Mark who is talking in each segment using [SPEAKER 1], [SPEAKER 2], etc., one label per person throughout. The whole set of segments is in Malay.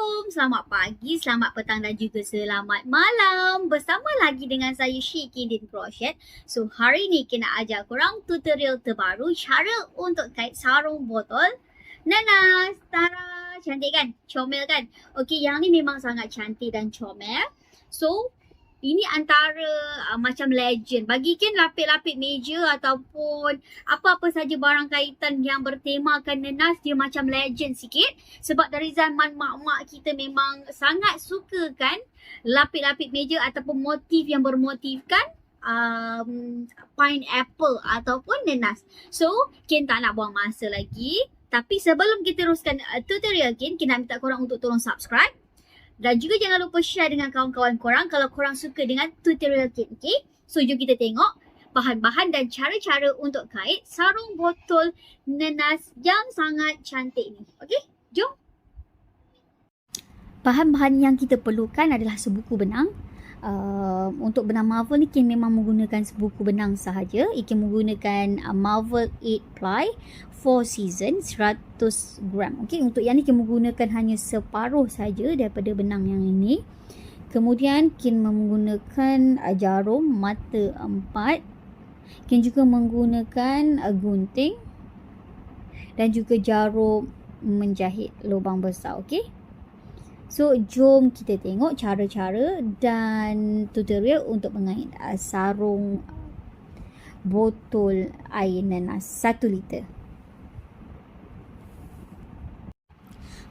[SPEAKER 1] Assalamualaikum, selamat pagi, selamat petang dan juga selamat malam. Bersama lagi dengan saya Syiki Din Crochet. So hari ni kita nak ajar korang tutorial terbaru cara untuk kait sarung botol nanas. Tara, cantik kan? Comel kan? Okey, yang ni memang sangat cantik dan comel. So ini antara macam legend. Bagi Ken lapik-lapik meja ataupun apa-apa saja barang kaitan yang bertemakan nanas, dia macam legend sikit. Sebab dari zaman mak-mak kita memang sangat suka kan lapik-lapik meja ataupun motif yang bermotifkan pineapple ataupun nanas. So, Ken tak nak buang masa lagi. Tapi sebelum kita teruskan tutorial Ken nak minta korang untuk tolong subscribe. Dan juga jangan lupa share dengan kawan-kawan korang kalau korang suka dengan tutorial kit, okay? So, jom kita tengok bahan-bahan dan cara-cara untuk kait sarung botol nanas yang sangat cantik ni. Okay, jom. Bahan-bahan yang kita perlukan adalah sebuku benang. Untuk benang Marvel ni Ken memang menggunakan sebuku benang sahaja. Ken menggunakan Marvel 8 ply 4 season 100 gram. Okey, untuk yang ni Ken menggunakan hanya separuh saja daripada benang yang ini. Kemudian Ken menggunakan jarum mata 4. Ken juga menggunakan gunting dan juga jarum menjahit lubang besar. Okey. So, jom kita tengok cara-cara dan tutorial untuk mengait sarung botol air nanas 1 liter.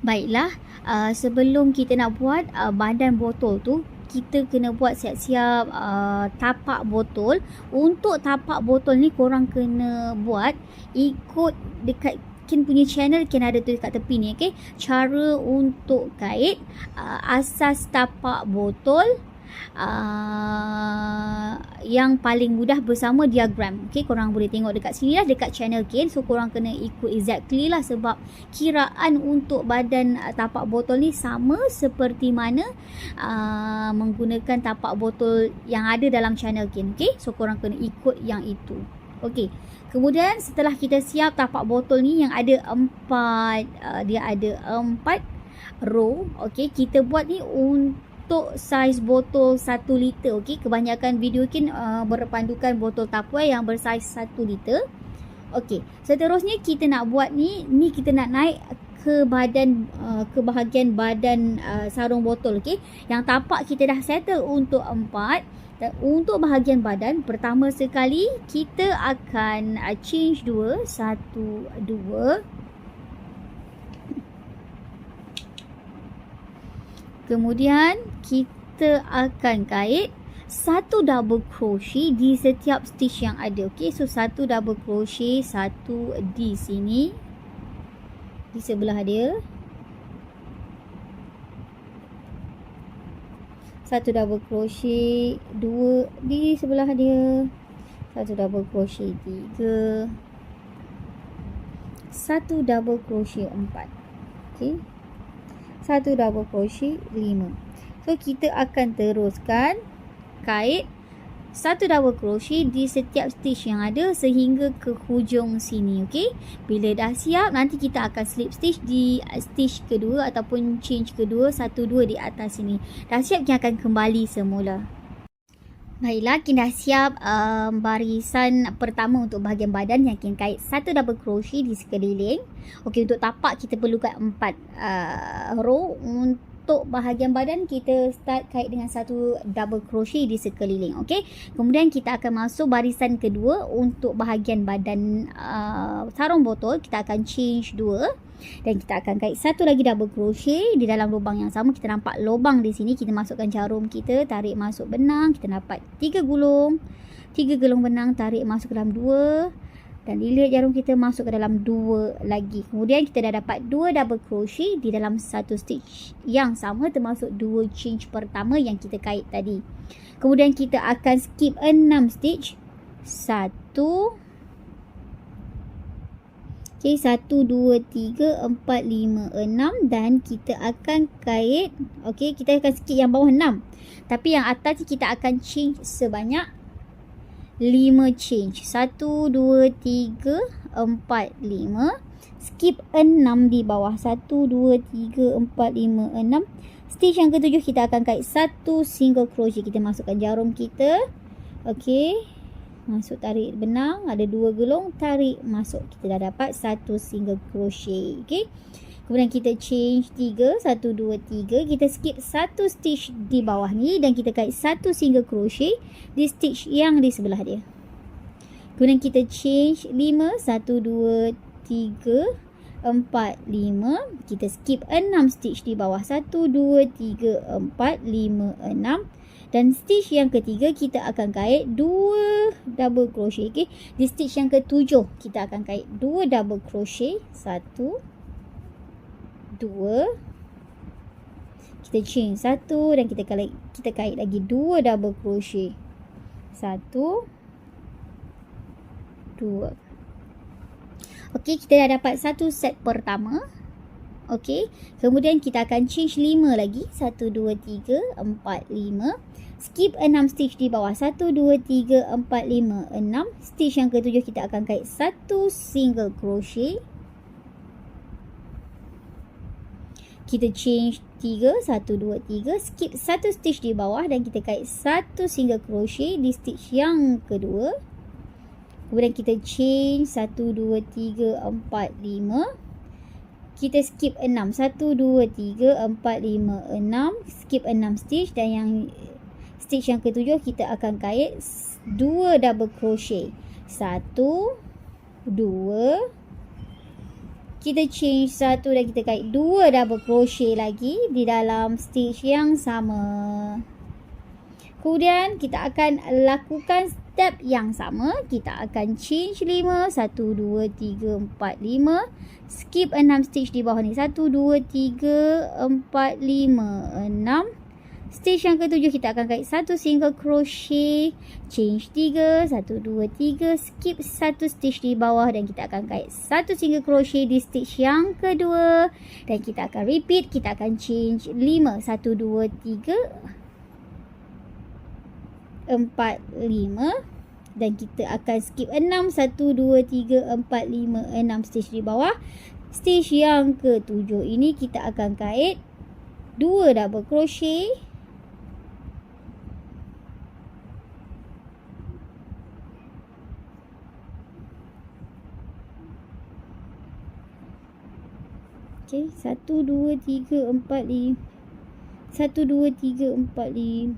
[SPEAKER 1] Baiklah, sebelum kita nak buat badan botol tu, kita kena buat siap-siap tapak botol. Untuk tapak botol ni korang kena buat ikut dekat Ken punya channel, Ken ada tu dekat tepi ni, okay? Cara untuk kait asas tapak botol yang paling mudah bersama diagram. Okay, korang boleh tengok dekat sini lah, dekat channel Ken. So, korang kena ikut exactly lah sebab kiraan untuk badan tapak botol ni sama seperti mana menggunakan tapak botol yang ada dalam channel Ken. Okay, so korang kena ikut yang itu. Okey. Kemudian setelah kita siap tapak botol ni yang ada 4 dia ada 4 row. Okey, kita buat ni untuk saiz botol 1 liter. Okey, kebanyakan video Ken berpandukan botol Tupperware yang bersaiz 1 liter. Okey, seterusnya kita nak buat ni kita nak naik ke badan ke bahagian badan sarung botol. Okey, yang tapak kita dah settle untuk 4. Dan untuk bahagian badan, pertama sekali kita akan change 2. 1, 2. Kemudian kita akan kait 1 double crochet di setiap stitch yang ada. Okey, so 1 double crochet, 1 di sini. Di sebelah dia. 1 double crochet, 2 di sebelah dia. 1 double crochet 3. 1 double crochet 4. Okey. 1 double crochet 5. So, kita akan teruskan kait 1 double crochet di setiap stitch yang ada sehingga ke hujung sini. Okey. Bila dah siap, nanti kita akan slip stitch di stitch kedua ataupun change kedua, 1, 2 di atas sini. Dah siap, kita akan kembali semula. Baiklah, kita dah siap barisan pertama untuk bahagian badan yang kita kait 1 double crochet di sekeliling. Okey, untuk tapak kita perlukan 4 row. Untuk bahagian badan kita start kait dengan 1 double crochet di sekeliling. Okey, kemudian kita akan masuk barisan kedua untuk bahagian badan sarung botol. Kita akan change 2 dan kita akan kait 1 lagi double crochet di dalam lubang yang sama. Kita nampak lubang di sini, kita masukkan jarum kita, tarik masuk benang, kita dapat 3 gulung. 3 gulung benang, tarik masuk ke dalam 2 dan dilihat jarum kita masuk ke dalam 2 lagi. Kemudian kita dah dapat 2 double crochet di dalam 1 stitch yang sama, termasuk 2 change pertama yang kita kait tadi. Kemudian kita akan skip 6 stitch. 1 Okay, 1, 2, 3, 4, 5, 6 dan kita akan kait. Okay, kita akan skip yang bawah 6. Tapi yang atas kita akan change sebanyak 5 change. 1, 2, 3, 4, 5. Skip 6 di bawah. 1, 2, 3, 4, 5, 6. Stitch yang ketujuh kita akan kait 1 single crochet. Kita masukkan jarum kita. Okey. Masuk, tarik benang. Ada 2 gelung. Tarik masuk. Kita dah dapat 1 single crochet. Okey. Kemudian kita change 3. 1, 2, 3. Kita skip 1 stitch di bawah ni. Dan kita kait 1 single crochet di stitch yang di sebelah dia. Kemudian kita change 5. 1, 2, 3, 4, 5. Kita skip 6 stitch di bawah. 1, 2, 3, 4, 5, 6. Dan stitch yang ketiga kita akan kait 2 double crochet. Okay? Di stitch yang ketujuh kita akan kait 2 double crochet. 1, 2. Kita chain 1 dan kita kait lagi 2 double crochet. 1, 2. Okey, kita dah dapat satu set pertama. Okey, kemudian kita akan change 5 lagi. 1, 2, 3, 4, 5. Skip 6 stitch di bawah. 1, 2, 3, 4, 5, 6. Stitch yang ketujuh kita akan kait 1 single crochet. Kita change 3, 1, 2, 3. Skip 1 stitch di bawah dan kita kait 1 single crochet di stitch yang kedua. Kemudian kita chain 1, 2, 3, 4, 5. Kita skip 6. 1, 2, 3, 4, 5, 6. Skip 6 stitch dan yang stitch yang ketujuh kita akan kait 2 double crochet. 1, 2. Kita change 1 dan kita kait 2 double crochet lagi di dalam stitch yang sama. Kemudian kita akan lakukan step yang sama. Kita akan change 5. 1, 2, 3, 4, 5. Skip 6 stitch di bawah ni. 1, 2, 3, 4, 5, 6. Stitch yang ketujuh kita akan kait 1 single crochet. Change 3. 1, 2, 3. Skip 1 stitch di bawah dan kita akan kait 1 single crochet di stitch yang kedua. Dan kita akan repeat. Kita akan change 5. 1, 2, 3. 4, 5 dan kita akan skip 6. 1, 2, 3, 4, 5, 6 stitch di bawah. Stitch yang ketujuh ini kita akan kait 2 double crochet. Okey, 1, 2, 3, 4, 5. 1, 2, 3, 4, 5.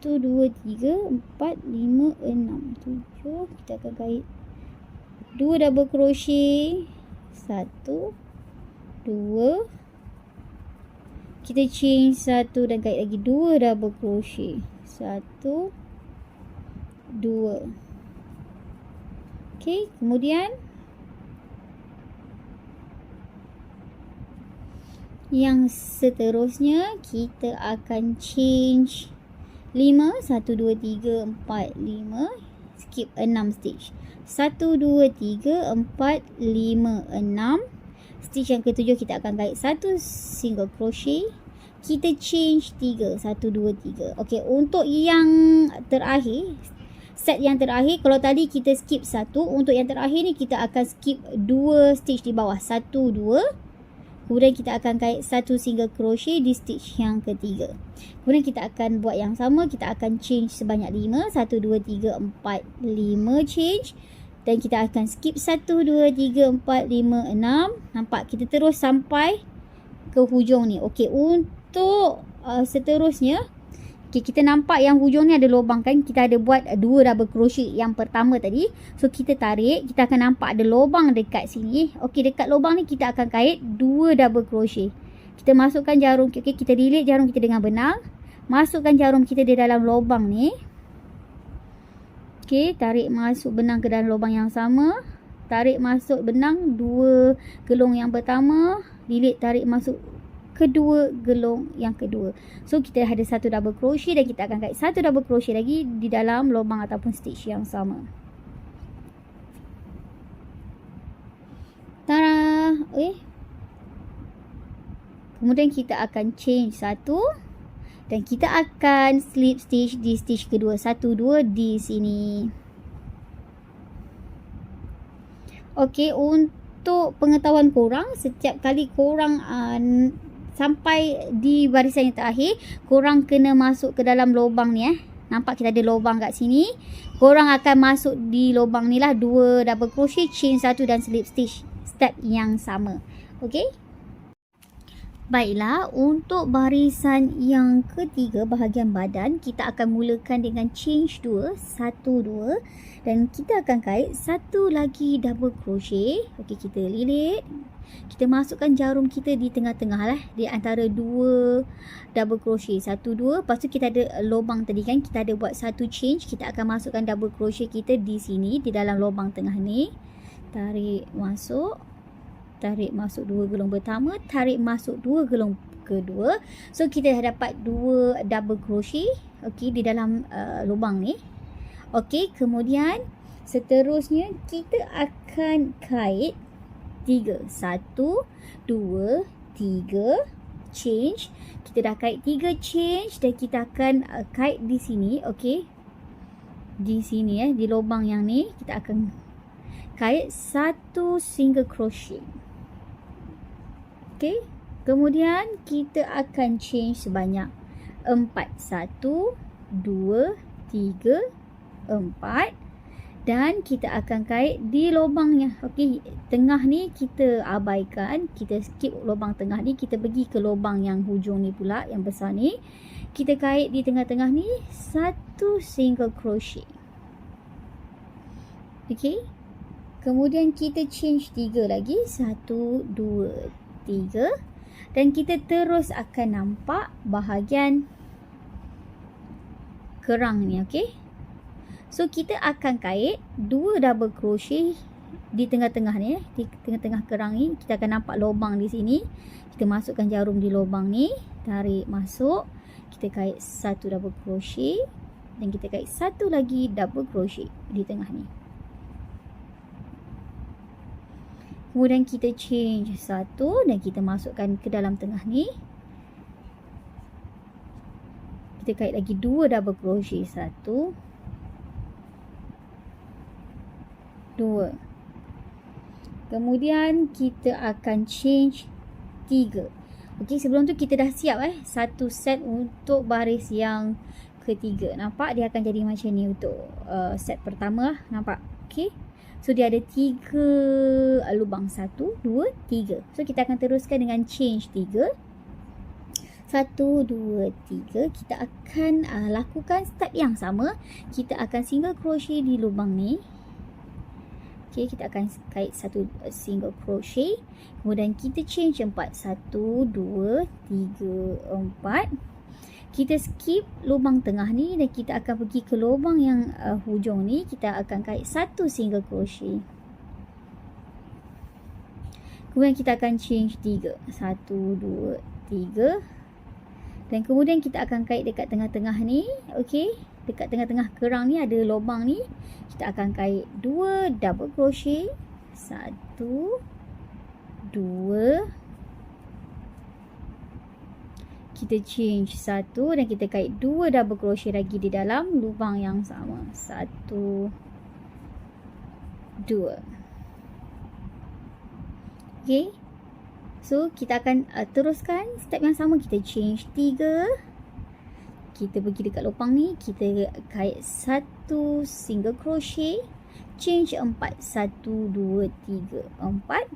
[SPEAKER 1] 1, 2, 3, 4, 5, 6, 7. Kita akan kait 2 double crochet. 1, 2. Kita chain 1 dan kait lagi 2 double crochet. 1, 2. Okey, kemudian yang seterusnya kita akan change 5. 1, 2, 3, 4, 5. Skip 6 stitch. 1, 2, 3, 4, 5, 6. Stitch yang ketujuh kita akan kait 1 single crochet. Kita change 3. 1, 2, 3. Okey, untuk yang terakhir, set yang terakhir, kalau tadi kita skip 1, untuk yang terakhir ni kita akan skip 2 stitch di bawah. 1, 2. Kemudian kita akan kait 1 single crochet di stitch yang ketiga. Kemudian kita akan buat yang sama. Kita akan change sebanyak 5. 1, 2, 3, 4, 5 change. Dan kita akan skip 1, 2, 3, 4, 5, 6. Nampak? Kita terus sampai ke hujung ni. Okey, untuk seterusnya, okay, kita nampak yang hujung ni ada lubang kan. Kita ada buat 2 double crochet yang pertama tadi. So kita tarik, kita akan nampak ada lubang dekat sini. Okey, dekat lubang ni kita akan kait 2 double crochet. Kita masukkan jarum, okay, kita lilit jarum kita dengan benang. Masukkan jarum kita di dalam lubang ni. Okey, tarik masuk benang ke dalam lubang yang sama. Tarik masuk benang 2 gelung yang pertama. Lilit, tarik masuk kedua gelung yang kedua. So kita ada 1 double crochet dan kita akan kait 1 double crochet lagi di dalam lubang ataupun stitch yang sama. Tada! Kemudian kita akan change 1. Dan kita akan slip stitch di stitch kedua. 1, 2 di sini. Okey, untuk pengetahuan korang, setiap kali korang sampai di barisan yang terakhir, korang kena masuk ke dalam lubang ni Nampak kita ada lubang kat sini. Korang akan masuk di lubang ni lah, 2 double crochet, chain 1 dan slip stitch. Step yang sama. Okey. Baiklah, untuk barisan yang ketiga bahagian badan, kita akan mulakan dengan chain 2, 1, 2 dan kita akan kait satu lagi double crochet. Okey, kita lilit. Kita masukkan jarum kita di tengah-tengah lah, di antara 2 double crochet. 1, 2, lepas tu kita ada lubang tadi kan, kita ada buat satu chain. Kita akan masukkan double crochet kita di sini, di dalam lubang tengah ni. Tarik masuk. Tarik masuk 2 gelung pertama, tarik masuk 2 gelung kedua. So kita dah dapat 2 double crochet okey di dalam lubang ni. Okey, kemudian seterusnya kita akan kait 3, 1, 2, 3 change. Kita dah kait 3 change dan kita akan kait di sini. Okey, di sini di lubang yang ni kita akan kait 1 single crochet. Okey, kemudian kita akan change sebanyak 4, 1, 2, 3, 4 dan kita akan kait di lubangnya. Okey, tengah ni kita abaikan, kita skip lubang tengah ni, kita pergi ke lubang yang hujung ni pula, yang besar ni. Kita kait di tengah-tengah ni 1 single crochet. Okey, kemudian kita change 3 lagi, 1, 2, 3 dan kita terus akan nampak bahagian kerang ni. Okey, so kita akan kait 2 double crochet di tengah-tengah ni, di tengah-tengah kerang ni. Kita akan nampak lubang di sini. Kita masukkan jarum di lubang ni, tarik masuk, kita kait 1 double crochet dan kita kait 1 lagi double crochet di tengah ni. Kemudian kita change 1 dan kita masukkan ke dalam tengah ni. Kita kait lagi 2 double crochet, 1, 2. Kemudian kita akan change 3. Okey, sebelum tu kita dah siap satu set untuk baris yang ketiga. Nampak dia akan jadi macam ni untuk set pertama lah. Nampak? Okey. So dia ada 3 lubang, 1, 2, 3. So kita akan teruskan dengan change 3. 1, 2, 3. Kita akan lakukan step yang sama. Kita akan single crochet di lubang ni. Okey, kita akan kait 1 single crochet. Kemudian kita change 4. 1, 2, 3, 4. Kita skip lubang tengah ni dan kita akan pergi ke lubang yang hujung ni. Kita akan kait 1 single crochet. Kemudian kita akan change 3. 1, 2, 3. Dan kemudian kita akan kait dekat tengah-tengah ni. Okey, dekat tengah-tengah kerang ni ada lubang ni. Kita akan kait 2 double crochet. 1, 2. Kita change 1 dan kita kait 2 double crochet lagi di dalam lubang yang sama. 1, 2. Okey. So kita akan teruskan step yang sama. Kita change 3. Kita pergi dekat lubang ni, kita kait 1 single crochet, change 4. 1, 2, 3, 4.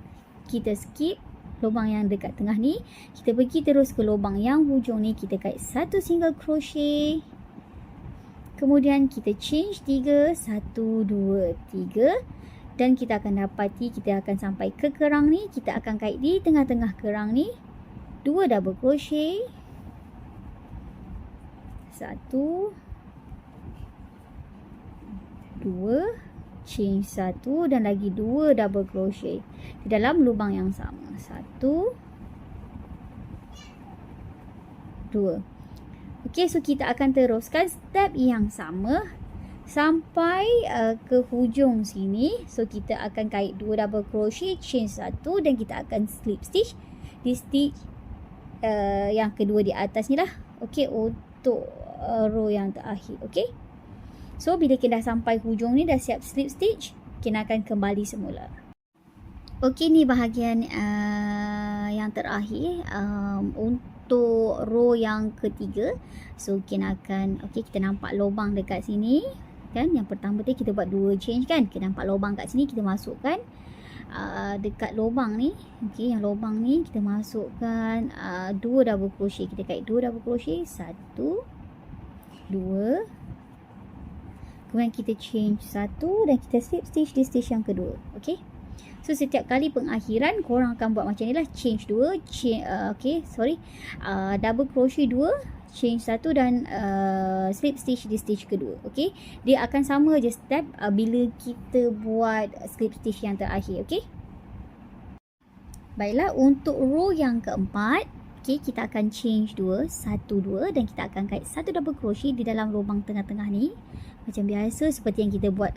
[SPEAKER 1] Kita skip lubang yang dekat tengah ni, kita pergi terus ke lubang yang hujung ni, kita kait 1 single crochet. Kemudian kita change 3. 1, 2, 3. Dan kita akan dapati kita akan sampai ke kerang ni. Kita akan kait di tengah-tengah kerang ni 2 double crochet. 1, 2, change 1 dan lagi 2 double crochet di dalam lubang yang sama. 1, 2. Okey, so kita akan teruskan step yang sama sampai ke hujung sini. So kita akan kait 2 double crochet, chain 1 dan kita akan slip stitch di stitch yang kedua di atas ni lah. Okey, untuk row yang terakhir. Okey. So bila kita dah sampai hujung ni, dah siap slip stitch, kita akan kembali semula. Okey, ni bahagian yang terakhir untuk row yang ketiga. So kita akan, okey, kita nampak lubang dekat sini kan. Yang pertama tadi kita buat 2 change kan. Kita nampak lubang kat sini, kita masukkan dekat lubang ni. Okey, yang lubang ni kita masukkan 2 double crochet. Kita kait 2 double crochet, 1 2, kemudian kita change 1 dan kita slip stitch di stitch yang kedua. Okey. So setiap kali pengakhiran korang akan buat macam ni lah, change 2, double crochet 2, change 1 dan slip stitch di stitch kedua. Okey. Dia akan sama je step bila kita buat slip stitch yang terakhir. Okey. Baiklah, untuk row yang keempat, okey, kita akan change 2, 1 2 dan kita akan kait 1 double crochet di dalam lubang tengah-tengah ni. Macam biasa seperti yang kita buat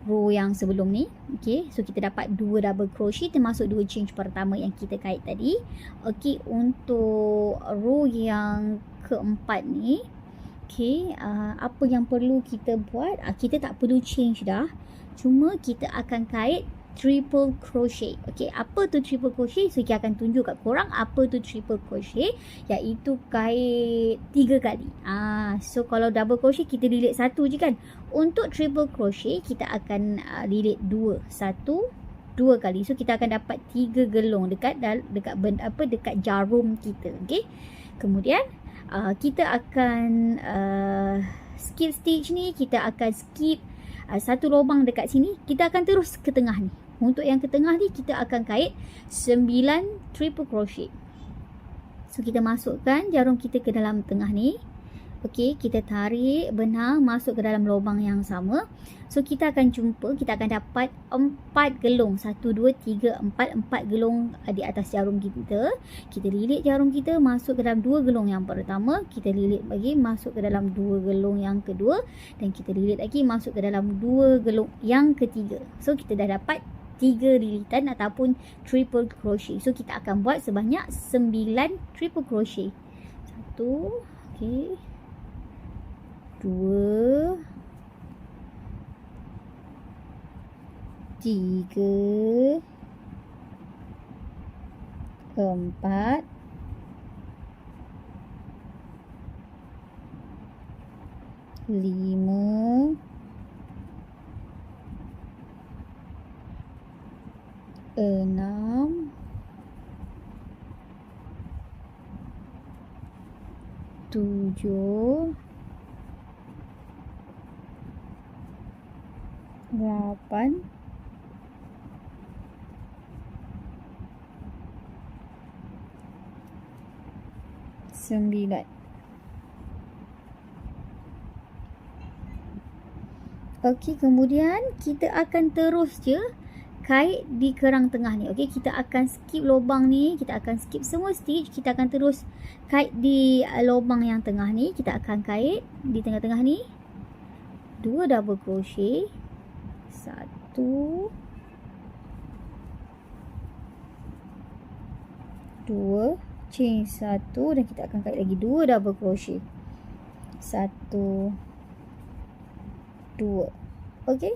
[SPEAKER 1] row yang sebelum ni. Okey, so kita dapat 2 double crochet termasuk 2 change pertama yang kita kait tadi. Okey, untuk row yang keempat ni, okey, apa yang perlu kita buat? Kita tak perlu change dah. Cuma kita akan kait triple crochet. Okey, apa tu triple crochet? So kita akan tunjuk kat korang apa tu triple crochet, iaitu kait 3 kali. So kalau double crochet kita lilit 1 je kan. Untuk triple crochet kita akan lilit 2, 2 kali. So kita akan dapat 3 gelung dekat dekat jarum kita. Okey. Kemudian kita akan skip stitch ni, kita akan skip satu lubang dekat sini, kita akan terus ke tengah ni. Untuk yang ke tengah ni kita akan kait 9 triple crochet. So kita masukkan jarum kita ke dalam tengah ni. Okey, kita tarik benang masuk ke dalam lubang yang sama. So kita akan jumpa, kita akan dapat 4 gelung. 1 2 3 4 gelung di atas jarum kita. Kita lilit jarum kita masuk ke dalam 2 gelung yang pertama, kita lilit lagi masuk ke dalam 2 gelung yang kedua dan kita lilit lagi masuk ke dalam 2 gelung yang ketiga. So kita dah dapat 3 lilitan ataupun triple crochet. So kita akan buat sebanyak 9 triple crochet. 1, okey, 2, 3, 4, 5, 6, 7, 8, 9. Okey, kemudian kita akan terus je kait di kerang tengah ni. Okey, kita akan skip lubang ni, kita akan skip semua stitch, kita akan terus kait di lubang yang tengah ni. Kita akan kait di tengah-tengah ni 2 double crochet, 1, 2, chain 1 dan kita akan kait lagi 2 double crochet, 1, 2. Okey,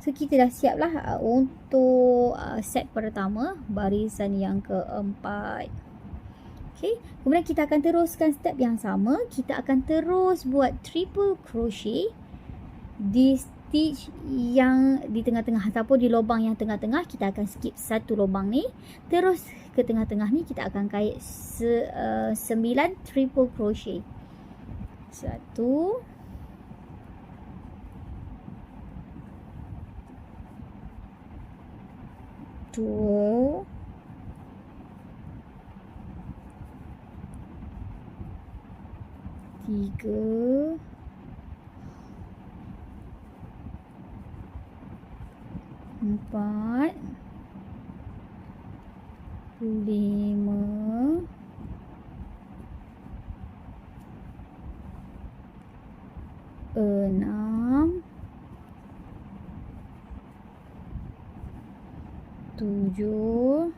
[SPEAKER 1] so kita dah siap lah untuk set pertama, barisan yang keempat. Okey, kemudian kita akan teruskan step yang sama. Kita akan terus buat triple crochet di stitch yang di tengah-tengah ataupun di lubang yang tengah-tengah. Kita akan skip satu lubang ni, terus ke tengah-tengah ni kita akan kait 9 triple crochet. 1, 2, 3, 4, 5, 6, 7,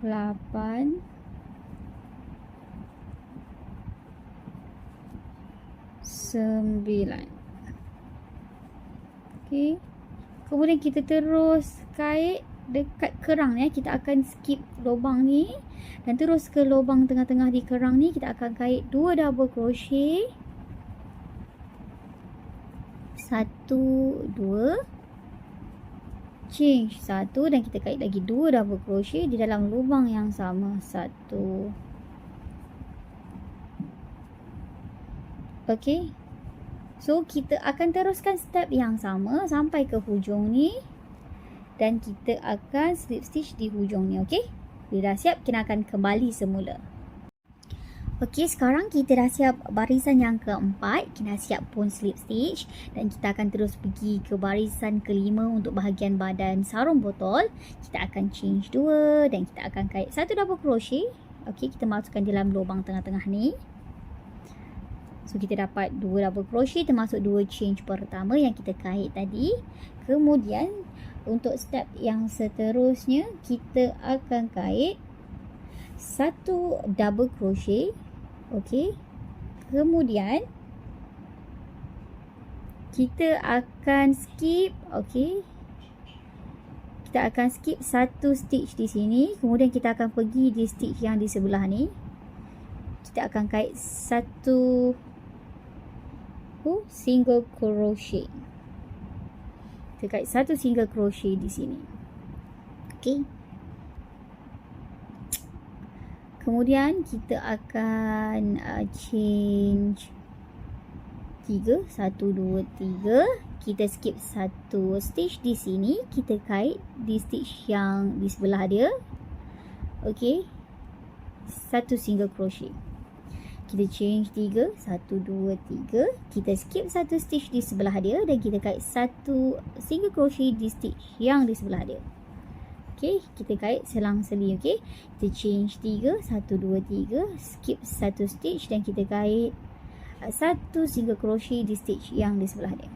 [SPEAKER 1] 8, 9. Okey. Kemudian kita terus kait dekat kerang ni. Kita akan skip lubang ni dan terus ke lubang tengah-tengah di kerang ni. Kita akan kait 2 double crochet. 1, 2, change 1 dan kita kait lagi 2 double crochet di dalam lubang yang sama. 1. Okey. So kita akan teruskan step yang sama sampai ke hujung ni dan kita akan slip stitch di hujung ni. Okey. Bila dah siap, kita akan kembali semula. Okey, sekarang kita dah siap barisan yang keempat. Kita dah siap pun slip stitch dan kita akan terus pergi ke barisan kelima untuk bahagian badan sarung botol. Kita akan change 2 dan kita akan kait 1 double crochet. Okey, kita masukkan dalam lubang tengah-tengah ni. So kita dapat 2 double crochet termasuk 2 change pertama yang kita kait tadi. Kemudian untuk step yang seterusnya kita akan kait 1 double crochet. Okey. Kemudian kita akan skip, okey. Kita akan skip 1 stitch di sini, kemudian kita akan pergi di stitch yang di sebelah ni. Kita akan kait 1 single crochet. Kita kait 1 single crochet di sini. Okey. Kemudian kita akan change 3, 1, 2, 3. Kita skip 1 stitch di sini. Kita kait di stitch yang di sebelah dia. Okey. 1 single crochet. Kita change 3, 1, 2, 3. Kita skip 1 stitch di sebelah dia dan kita kait 1 single crochet di stitch yang di sebelah dia. Okey, kita kait selang-seli. Okey, kita change 3, 1, 2, 3. Skip 1 stitch dan kita kait 1 single crochet di stitch yang di sebelah dia.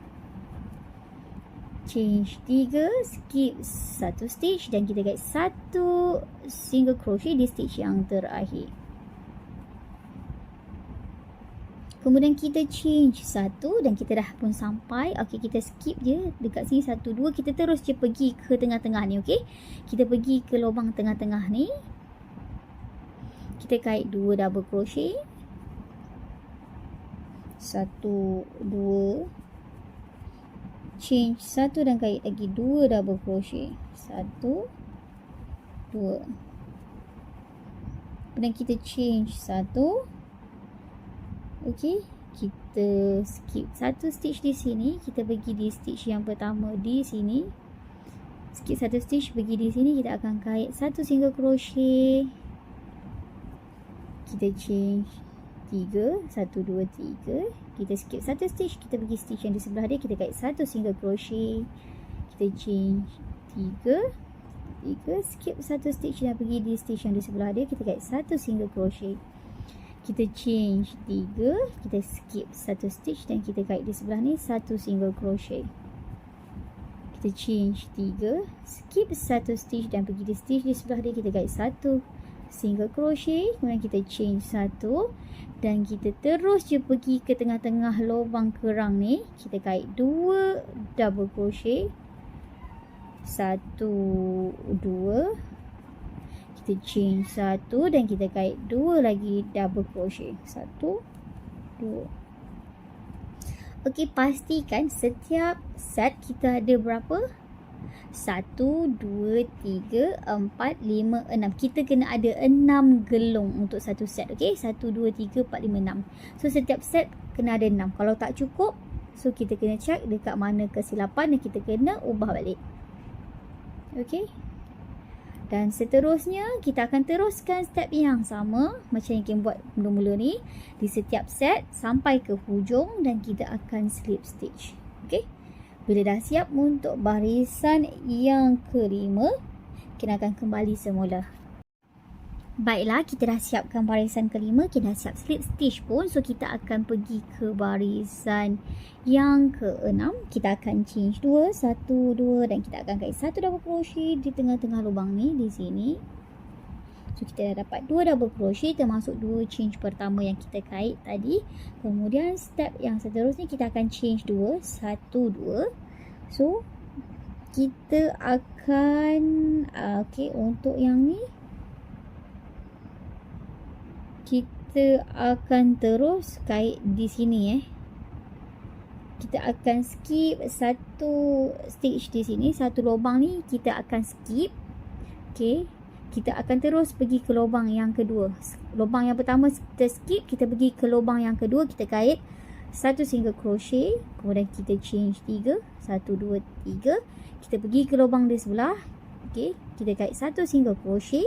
[SPEAKER 1] Change 3, skip 1 stitch dan kita kait 1 single crochet di stitch yang terakhir. Kemudian kita change 1 dan kita dah pun sampai. Okey, kita skip je dekat sini 1, 2. Kita terus je pergi ke tengah-tengah ni. Okey, kita pergi ke lubang tengah-tengah ni. Kita kait 2 double crochet. 1, 2. Change 1 dan kait lagi 2 double crochet. 1, 2. Kemudian kita change 1. Okey, kita skip 1 stitch di sini. Kita pergi di stitch yang pertama di sini. Skip 1 stitch, pergi di sini. Kita akan kait 1 single crochet. Kita change 3, 1, 2, 3. Kita skip 1 stitch. Kita pergi stitch yang di sebelah dia. Kita kait 1 single crochet. Kita change 3, 3. Skip 1 stitch dan pergi di stitch yang di sebelah dia. Kita kait 1 single crochet. Kita change 3, kita skip 1 stitch dan kita kait di sebelah ni 1 single crochet. Kita change 3, skip 1 stitch dan pergi di stitch di sebelah dia, kita kait 1 single crochet. Kemudian kita change 1 dan kita terus je pergi ke tengah-tengah lubang kerang ni. Kita kait 2 double crochet. 1, 2. Kita change 1 dan kita kait 2 lagi double crochet. 1, 2. Okey, pastikan setiap set kita ada berapa? 1, 2, 3, 4, 5, 6. Kita kena ada 6 gelung untuk satu set. Okey, 1, 2, 3, 4, 5, 6. So setiap set kena ada 6. Kalau tak cukup, so kita kena check dekat mana kesilapan dan kita kena ubah balik. Okey. Dan seterusnya kita akan teruskan step yang sama macam yang kita buat mula-mula ni di setiap set sampai ke hujung dan kita akan slip stitch. Okey. Bila dah siap untuk barisan yang kelima, kita akan kembali semula. Baiklah, kita dah siapkan barisan kelima, kita dah siap slip stitch pun. So kita akan pergi ke barisan yang keenam. Kita akan change 2, 1, 2 dan kita akan kait 1 double crochet di tengah-tengah lubang ni di sini. So kita dah dapat 2 double crochet termasuk 2 change pertama yang kita kait tadi. Kemudian step yang seterusnya kita akan change 2, 1 2. So kita akan okey, untuk yang ni kita akan terus kait di sini kita akan skip satu stitch di sini, satu lubang ni kita akan skip. Okey, kita akan terus pergi ke lubang yang kedua. Lubang yang pertama kita skip, kita pergi ke lubang yang kedua, kita kait satu single crochet, kemudian kita change 3, 1 2 3, kita pergi ke lubang di sebelah. Okey, kita kait satu single crochet,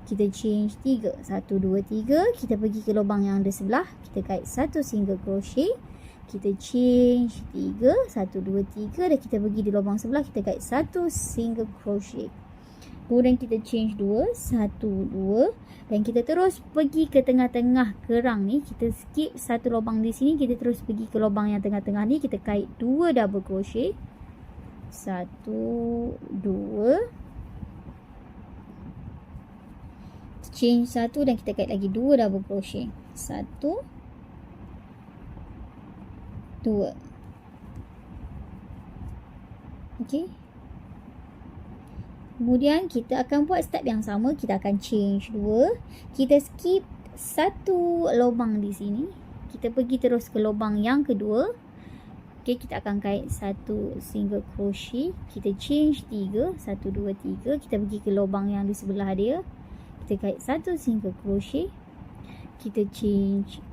[SPEAKER 1] kita change 3, 1 2 3, kita pergi ke lubang yang di sebelah, kita kait satu single crochet, kita change 3, 1 2 3, dan kita pergi di lubang sebelah, kita kait satu single crochet. Kemudian kita change 2, 1 2, dan kita terus pergi ke tengah-tengah kerang ni. Kita skip satu lubang di sini, kita terus pergi ke lubang yang tengah-tengah ni, kita kait 2 double crochet. 1 2, change 1 dan kita kait lagi 2 double crochet. 1 2. Okey. Kemudian kita akan buat step yang sama, kita akan change 2. Kita skip satu lubang di sini. Kita pergi terus ke lubang yang kedua. Okey, kita akan kait satu single crochet. Kita change 3, 1 2 3. Kita pergi ke lubang yang di sebelah dia. Kita kait satu single crochet. Kita change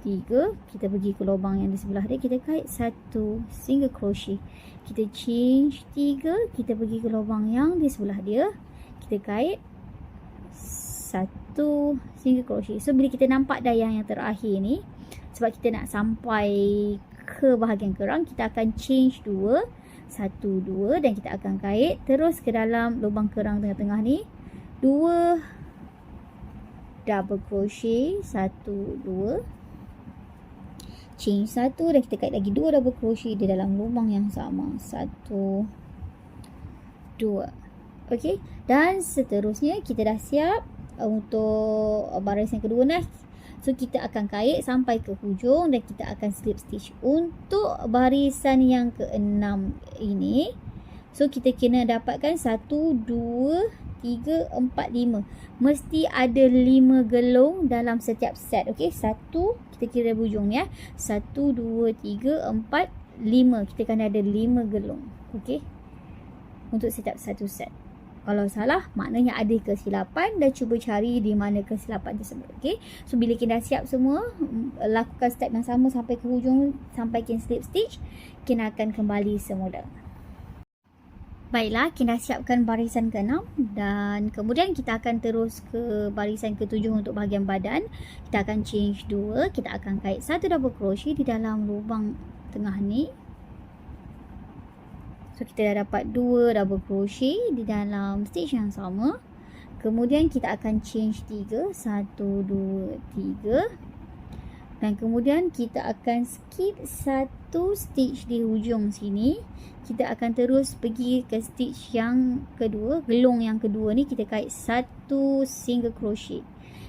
[SPEAKER 1] 3, kita pergi ke lubang yang di sebelah dia, kita kait satu single crochet. Kita change 3, kita pergi ke lubang yang di sebelah dia, kita kait satu single crochet. So bila kita nampak dayah yang terakhir ni, sebab kita nak sampai ke bahagian kerang, kita akan change 2, 1 2, dan kita akan kait terus ke dalam lubang kerang tengah-tengah ni, 2 double crochet, 1 2, change 1, dan kita kait lagi 2 double crochet di dalam lubang yang sama. 1 2. Okey, dan seterusnya kita dah siap untuk barisan kedua dah. So kita akan kait sampai ke hujung dan kita akan slip stitch. Untuk barisan yang ke-6 ini, so kita kena dapatkan 1 2 3 4 5. Mesti ada 5 gelung dalam setiap set. Okey, 1 kita kira hujung ni 1 2 3 4 5. Kita akan ada 5 gelung. Okey, untuk setiap satu set. Kalau salah, maknanya ada kesilapan, dan cuba cari di mana kesilapan tersebut. Okey, so bila kita dah siap semua, lakukan step yang sama sampai ke hujung, sampai kita slip stitch, kita akan kembali semula. Baiklah, kita dah siapkan barisan ke-6 dan kemudian kita akan terus ke barisan ke-7 untuk bahagian badan. Kita akan change 2, kita akan kait satu double crochet di dalam lubang tengah ni. So kita dah dapat 2 double crochet di dalam stitch yang sama. Kemudian kita akan change 3, 1 2 3. Dan kemudian kita akan skip satu stitch di hujung sini. Kita akan terus pergi ke stitch yang kedua, gelung yang kedua ni, kita kait satu single crochet.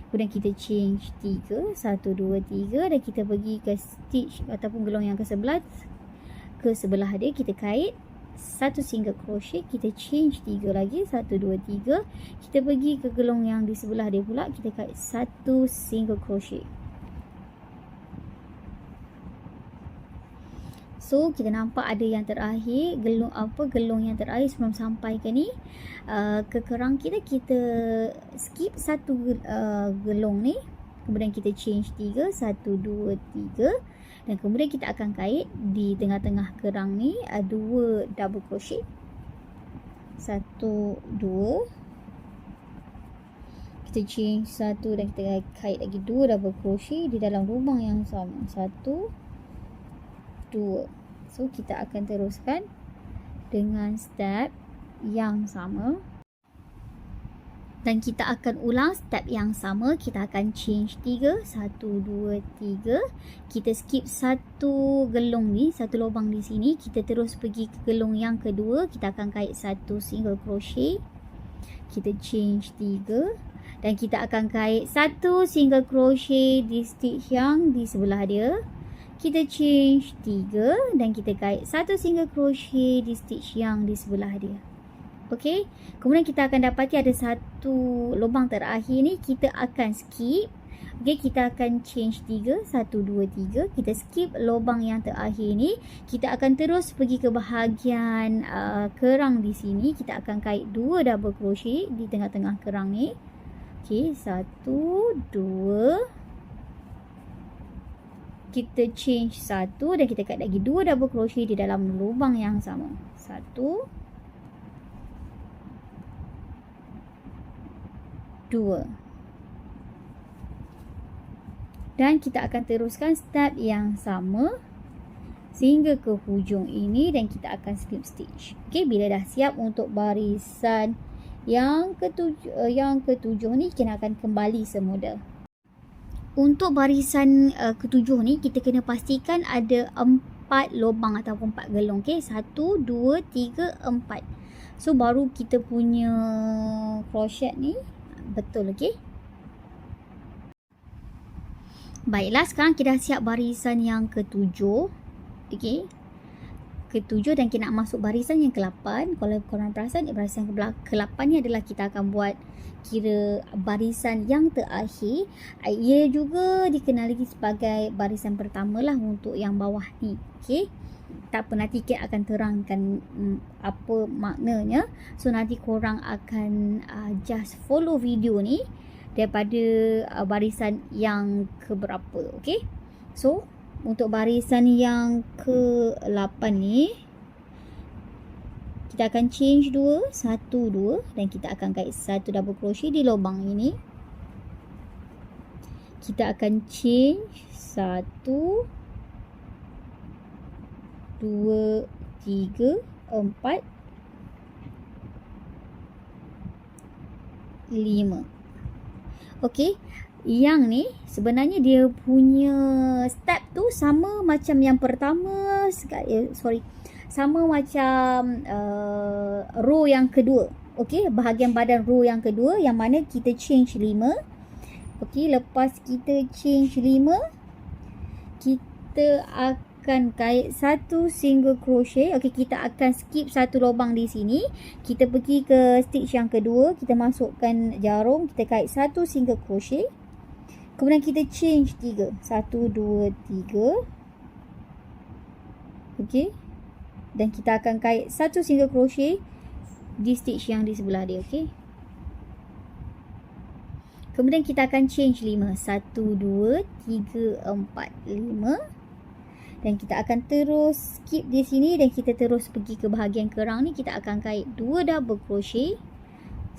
[SPEAKER 1] Kemudian kita change 3, 1 2 3, dan kita pergi ke stitch ataupun gelung yang ke sebelah dia, kita kait satu single crochet, kita change 3 lagi, 1 2 3, kita pergi ke gelung yang di sebelah dia pula, kita kait satu single crochet. So kita nampak ada yang terakhir, gelung yang terakhir sebelum sampai ke ni, ke kerang kita skip satu gelung ni, kemudian kita change 3, 1 2 3, dan kemudian kita akan kait di tengah-tengah kerang ni 2 double crochet, 1 2, kita change 1 dan kita kait lagi 2 double crochet di dalam lubang yang sama, 1 2. So kita akan teruskan dengan step yang sama dan kita akan ulang step yang sama. Kita akan change 3, 1 2 3, kita skip satu gelung ni, satu lubang di sini, kita terus pergi ke gelung yang kedua, kita akan kait satu single crochet, kita change 3, Dan kita akan kait satu single crochet di stitch yang di sebelah dia. Kita change 3 dan kita kait satu single crochet di stitch yang di sebelah dia. Okey, kemudian kita akan dapati ada satu lubang terakhir ni, kita akan skip. Okey, kita akan change 3, 1, 2, 3. Kita skip lubang yang terakhir ni. Kita akan terus pergi ke bahagian kerang di sini. Kita akan kait 2 double crochet di tengah-tengah kerang ni. Okey, 1, 2. Kita change 1 dan kita kait lagi 2 double crochet di dalam lubang yang sama. 1, 2. Dan kita akan teruskan step yang sama sehingga ke hujung ini dan kita akan slip stitch. Okey, bila dah siap untuk barisan yang ketujuh ni, kita akan kembali semula. Untuk barisan ketujuh ni, kita kena pastikan ada 4 lubang ataupun 4 gelung. Okey, 1, 2, 3, 4. So baru kita punya crochet ni betul. Okey. Baiklah, sekarang kita dah siap barisan yang ketujuh. Okey. Ketujuh dan kita nak masuk barisan yang ke-8. Kalau korang perasan, barisan ke-8 ni adalah kita akan buat kira barisan yang terakhir. Ia juga dikenali sebagai barisan pertama lah untuk yang bawah ni. Okey. Tak apa, nanti kita akan terangkan apa maknanya. So nanti korang akan just follow video ni daripada barisan yang keberapa. Okay. So untuk barisan yang ke-8 ni, kita akan change 2, 1, 2 dan kita akan kait 1 double crochet di lubang ini. Kita akan change 1, 2, 3, 4, 5. Okey, yang ni sebenarnya dia punya step tu sama macam yang pertama sekali, sama macam row yang kedua. Okey, bahagian badan row yang kedua yang mana kita change 5. Okey, lepas kita change 5, kita akan kait satu single crochet. Okey, kita akan skip satu lubang di sini. Kita pergi ke stitch yang kedua, kita masukkan jarum, kita kait satu single crochet. Kemudian kita change 3. 1, 2, 3. Okey. Dan kita akan kait satu single crochet di stitch yang di sebelah dia. Okey. Kemudian kita akan change 5. 1, 2, 3, 4, 5. Dan kita akan terus skip di sini dan kita terus pergi ke bahagian kerang ni. Kita akan kait 2 double crochet.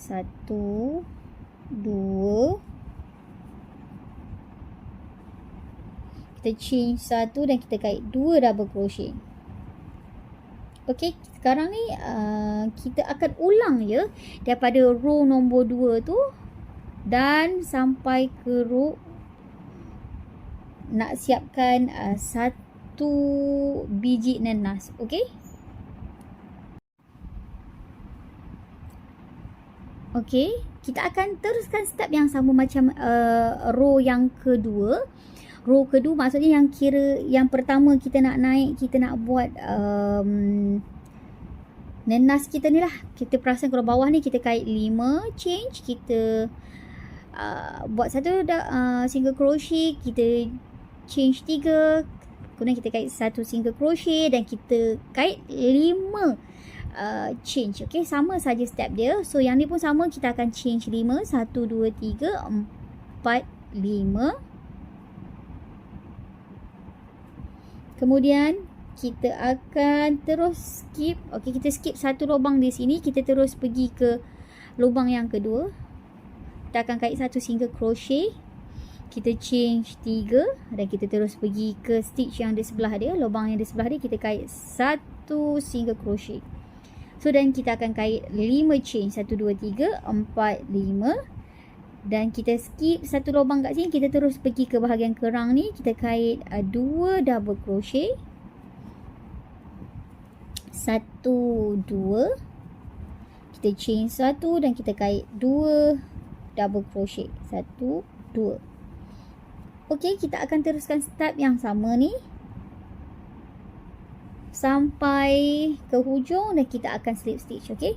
[SPEAKER 1] 1, 2. Kita change 1 dan kita kait 2 double crochet. Okey, sekarang ni kita akan ulang ya daripada row nombor 2 tu dan sampai ke row nak siapkan satu biji nenas. Okey. Okey, kita akan teruskan step yang sama macam row yang kedua. Row kedua maksudnya yang kira yang pertama kita nak naik, kita nak buat nenas kita ni lah. Kita perasan kalau bawah ni kita kait 5, change, kita buat satu single crochet, kita change 3, kemudian kita kait satu single crochet dan kita kait 5 change. Okey, sama saja step dia. So yang ni pun sama, kita akan change 5, 1, 2, 3, 4, 5. Kemudian kita akan terus skip. Okey, kita skip satu lubang di sini, kita terus pergi ke lubang yang kedua. Kita akan kait satu single crochet. Kita change 3 dan kita terus pergi ke stitch yang di sebelah dia, lubang yang di sebelah dia, kita kait satu single crochet. So dan kita akan kait 5 chain, 1, 2, 3, 4, 5. Dan kita skip satu lubang kat sini, kita terus pergi ke bahagian kerang ni, kita kait 2 double crochet. 1, 2. Kita chain 1 dan kita kait 2 double crochet. 1, 2. Okey, kita akan teruskan step yang sama ni sampai ke hujung dan kita akan slip stitch. Okey.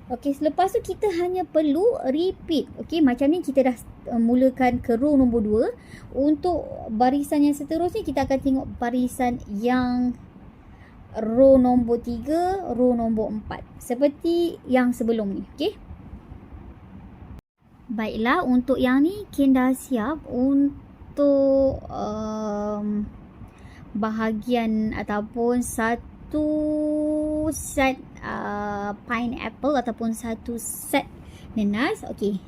[SPEAKER 1] Okey, selepas tu kita hanya perlu repeat. Okey, macam ni kita dah mulakan ke row nombor 2. Untuk barisan yang seterusnya kita akan tengok barisan yang row nombor 3, row nombor 4. Seperti yang sebelum ni. Okey. Baiklah, untuk yang ni Kin dah siap untuk bahagian ataupun satu set pineapple ataupun satu set nenas. Okey,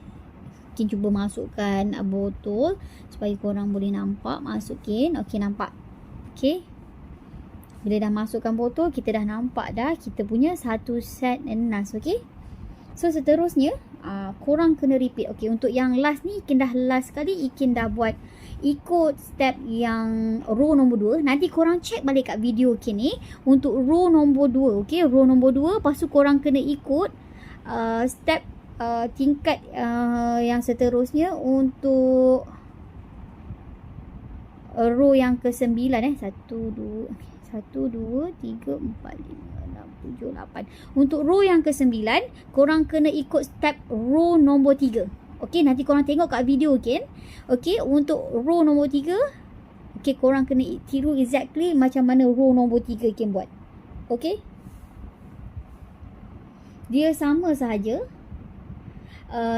[SPEAKER 1] Kin cuba masukkan botol supaya korang boleh nampak. Masukin. Okey, nampak. Okey, bila dah masukkan botol, kita dah nampak dah kita punya satu set nenas. Okey, so seterusnya korang kena repeat. Okey, untuk yang last ni Kin dah last kali Kin dah buat ikut step yang row nombor 2. Nanti korang check balik kat video Kin ni untuk row nombor 2. Okey, row nombor 2. Lepas tu korang kena ikut step tingkat yang seterusnya untuk row yang ke-9. 1, 2, 3, 4, 5, 6, 7, 8. Untuk row yang ke-9, korang kena ikut step row nombor 3. Okey, nanti korang tengok kat video Kin. Okey, untuk row nombor 3, okey, korang kena tiru exactly macam mana row nombor 3 Kin buat. Okey, dia sama sahaja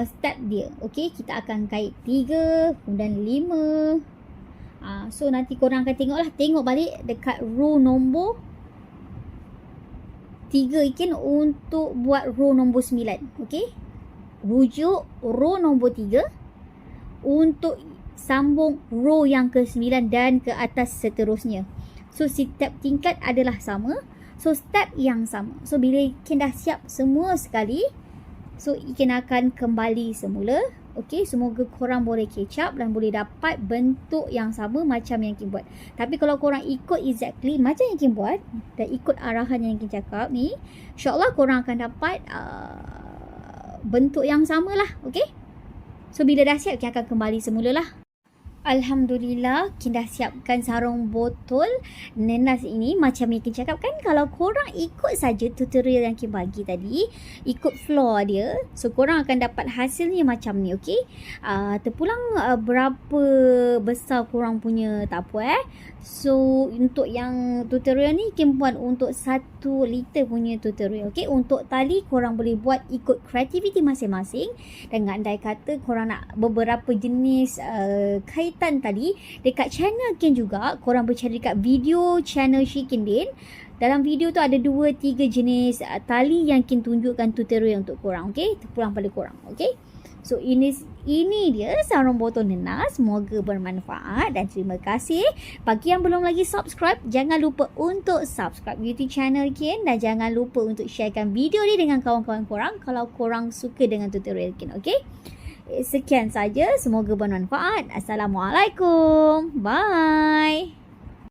[SPEAKER 1] step dia. Okey, kita akan kait 3, kemudian 5. So nanti korang akan tengoklah. Tengok balik dekat row nombor 3 Kin untuk buat row nombor 9. Okey, rujuk row nombor 3 untuk sambung row yang ke-9 dan ke atas seterusnya. So step tingkat adalah sama. So step yang sama. So bila Kin dah siap semua sekali, so Kin akan kembali semula. Okey, semoga korang boleh catch up dan boleh dapat bentuk yang sama macam yang Kin buat. Tapi kalau korang ikut exactly macam yang Kin buat dan ikut arahan yang Kin cakap ni, insyaAllah korang akan dapat bentuk yang sama lah. Okey, so bila dah siap Kin akan kembali semula lah. Alhamdulillah, Kin dah siapkan sarung botol nenas ini. Macam yang Kin cakap kan, kalau korang ikut saja tutorial yang Kin bagi tadi, ikut floor dia, so korang akan dapat hasilnya macam ni. Okey, terpulang berapa besar korang punya tak apa. So untuk yang tutorial ni Kin buat untuk 1 liter punya tutorial. Okey, untuk tali korang boleh buat ikut kreativiti masing-masing. Dan andai kata korang nak beberapa jenis kaitan tadi dekat channel Kin juga, korang boleh cari dekat video channel Syikin Din. Dalam video tu ada 2-3 jenis tali yang Kin tunjukkan tutorial untuk korang. Okey, terpulang pada korang. Okey, so ini dia sarung botol nenas. Semoga bermanfaat dan terima kasih. Bagi yang belum lagi subscribe, jangan lupa untuk subscribe YouTube channel Kin dan jangan lupa untuk sharekan video ni dengan kawan-kawan korang kalau korang suka dengan tutorial Kin. Okey, sekian saja. Semoga bermanfaat. Assalamualaikum. Bye.